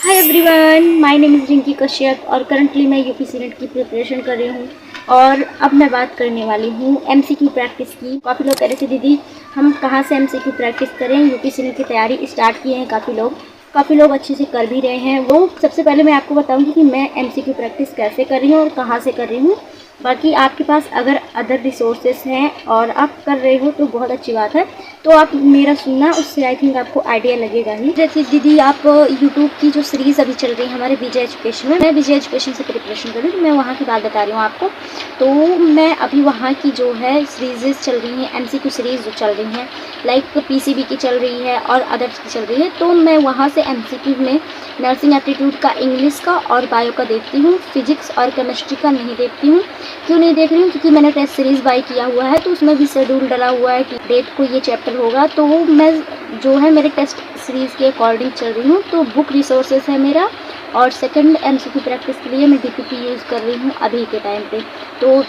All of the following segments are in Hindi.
Hi everyone, my name is Rinki Kashyap और करंटली मैं यूपीसी नेट की प्रिपरेशन कर रही हूँ। और अब मैं बात करने वाली हूँ एमसीक्यू प्रैक्टिस की। काफ़ी लोग कह रहे थे दीदी हम कहाँ से एमसीक्यू प्रैक्टिस करें। यूपीसी नेट की तैयारी स्टार्ट किए हैं काफ़ी लोग अच्छे से कर भी रहे हैं। वो सबसे पहले मैं आपको बताऊँगी कि मैं एमसीक्यू प्रैक्टिस कैसे कर रही हूँ और कहाँ से कर रही हूँ। बाकी आपके पास अगर अदर रिसोर्सेस हैं और आप कर रहे हो तो बहुत अच्छी बात है, तो आप मेरा सुनना, उससे आई थिंक आपको आइडिया लगेगा ही। जैसे दीदी आप यूट्यूब की जो सीरीज़ अभी चल रही है हमारे विजय एजुकेशन में, मैं विजय एजुकेशन से प्रिपरेशन कर रही हूँ, तो मैं वहाँ की बात बता रही हूँ आपको। तो मैं अभी वहाँ की जो है सीरीज़ चल रही हैं, एमसीक्यू सीरीज़ जो चल रही हैं, लाइक पीसीबी की चल रही है और अदर्स की चल रही है, तो मैं वहाँ से एमसीक्यू में नर्सिंग एप्टीट्यूड का, इंग्लिश का और बायो का देखती हूँ। फिजिक्स और केमिस्ट्री का नहीं देखती हूँ। क्यों नहीं देख रही हूँ? क्योंकि मैंने टेस्ट सीरीज़ बाय किया हुआ है, तो उसमें भी शेड्यूल डला हुआ है कि डेट को ये चैप्टर होगा, तो मैं जो है मेरे टेस्ट सीरीज़ के अकॉर्डिंग चल रही हूँ। तो बुक रिसोर्सेज है मेरा, और सेकंड एमसीक्यू प्रैक्टिस के लिए मैं डीपीपी यूज़ कर रही हूँ अभी के टाइम पे। तो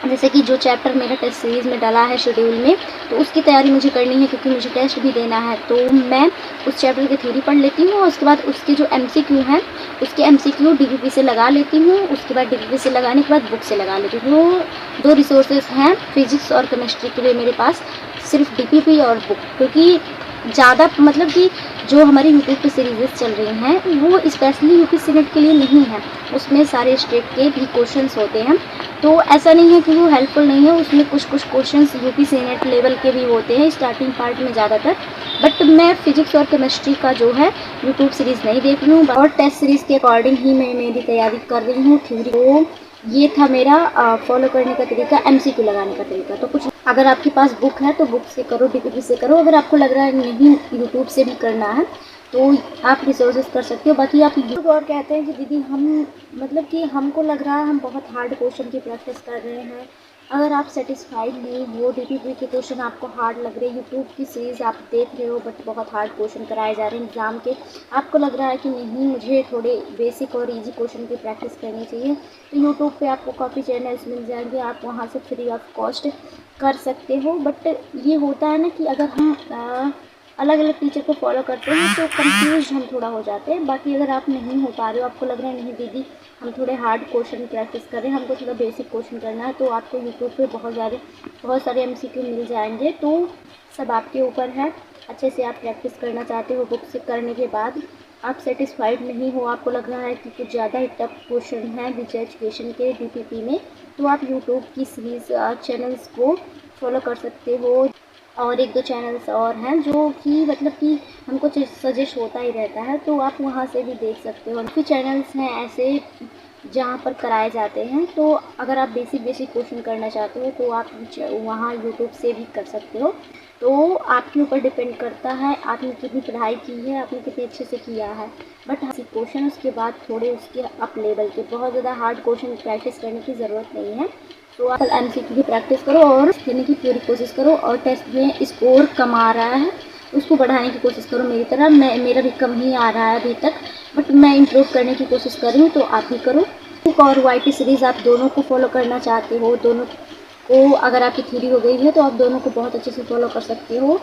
जैसे कि जो चैप्टर मेरा टेस्ट सीरीज़ में डला है शेड्यूल में, तो उसकी तैयारी मुझे करनी है क्योंकि मुझे टेस्ट भी देना है। तो मैं उस चैप्टर की थ्योरी पढ़ लेती हूँ और उसके बाद उसके जो एमसीक्यू हैं, उसके एमसीक्यू डीपीपी से लगा लेती हूँ। उसके बाद डीपीपी से लगाने के बाद बुक से लगा लेती हूँ। दो रिसोर्सेज हैं फिजिक्स और केमिस्ट्री के लिए मेरे पास, सिर्फ डीपीपी और बुक। क्योंकि ज़्यादा मतलब कि जो हमारी यूट्यूब पे सीरीज़ चल रही हैं वो स्पेशली यूपीसी नेट के लिए नहीं है, उसमें सारे स्टेट के भी क्वेश्चंस होते हैं। तो ऐसा नहीं है कि वो हेल्पफुल नहीं है, उसमें कुछ क्वेश्चंस यूपीसी नेट लेवल के भी होते हैं स्टार्टिंग पार्ट में ज़्यादातर। बट मैं फिजिक्स और केमिस्ट्री का जो है यूट्यूब सीरीज़ नहीं देख रही हूँ, और टेस्ट सीरीज़ के अकॉर्डिंग ही मैं मेरी तैयारी कर रही हूँ थ्योरी को। ये था मेरा फॉलो करने का तरीका, एमसीक्यू लगाने का तरीका। तो कुछ अगर आपके पास बुक है तो बुक से करो, डीपीपी से करो। अगर आपको लग रहा है नहीं यूट्यूब से भी करना है तो आप रिसोर्सेज कर सकते हो। बाकी आप यूट्यूब और कहते हैं कि दीदी हम मतलब कि हमको लग रहा है हम बहुत हार्ड क्वेश्चन की प्रैक्टिस कर रहे हैं। अगर आप सेटिस्फाइड नहीं हो, डीपीपी के क्वेश्चन आपको हार्ड लग रहे हैं, यूट्यूब की सीरीज़ आप देख रहे हो बट बहुत हार्ड क्वेश्चन कराए जा रहे हैं एग्ज़ाम के, आपको लग रहा है कि नहीं मुझे थोड़े बेसिक और इजी क्वेश्चन की प्रैक्टिस करनी चाहिए, तो यूट्यूब पे आपको काफ़ी चैनल्स मिल जाएंगे, आप वहाँ से फ्री ऑफ कॉस्ट कर सकते हो। बट ये होता है ना कि अगर हम अलग अलग टीचर को फॉलो करते हैं तो कंफ्यूज हम थोड़ा हो जाते हैं। बाकी अगर आप नहीं हो पा रहे हो, आपको लग रहा है नहीं दीदी हम थोड़े हार्ड क्वेश्चन प्रैक्टिस कर रहे हैं, हमको थोड़ा बेसिक क्वेश्चन करना है, तो आपको यूट्यूब पे बहुत सारे एमसीक्यू मिल जाएंगे। तो सब आपके ऊपर है, अच्छे से आप प्रैक्टिस करना चाहते हो। बुक से करने के बाद आप सेटिस्फाइड नहीं हो, आपको लग रहा है कि कुछ ज़्यादा ही टफ क्वेश्चन है विजय एजुकेशन के डीपीपी में, तो आप यूट्यूब की सीरीज़ चैनल्स को फॉलो कर सकते हो। और एक दो चैनल्स और हैं जो कि मतलब कि हमको सजेस्ट होता ही रहता है, तो आप वहाँ से भी देख सकते हो। काफ़ी चैनल्स हैं ऐसे जहाँ पर कराए जाते हैं, तो अगर आप बेसिक क्वेश्चन करना चाहते हो तो आप वहाँ यूट्यूब से भी कर सकते हो। तो आपके ऊपर डिपेंड करता है आपने कितनी पढ़ाई की है, आपने कितने अच्छे से किया है। बट हाँ, क्वेश्चन उसके बाद थोड़े उसके अप लेवल के, बहुत ज़्यादा हार्ड क्वेश्चन प्रैक्टिस करने की ज़रूरत नहीं है। तो आप एमसीक्यू की प्रैक्टिस करो और देने की पूरी कोशिश करो, और टेस्ट में स्कोर कम आ रहा है उसको बढ़ाने की कोशिश करो मेरी तरह। मेरा भी कम ही आ रहा है अभी तक, बट मैं इम्प्रूव करने की कोशिश कर रही हूँ, तो आप भी करो। बुक और वाईटी सीरीज़ आप दोनों को फॉलो करना चाहते हो, दोनों को अगर आपकी थ्योरी हो गई है तो आप दोनों को बहुत अच्छे से फॉलो कर सकते हो,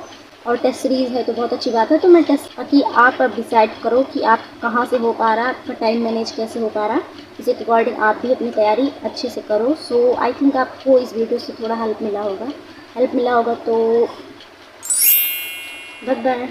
और टेस्ट सीरीज़ है तो बहुत अच्छी बात है। तो मैं टेस्ट ताकि आप अब डिसाइड करो कि आप कहाँ से हो पा रहा है, आपका टाइम मैनेज कैसे हो पा रहा है, इसी के अकॉर्डिंग आप भी अपनी तैयारी अच्छे से करो। सो आई थिंक आपको इस वीडियो से थोड़ा हेल्प मिला होगा। तो बाय बाय।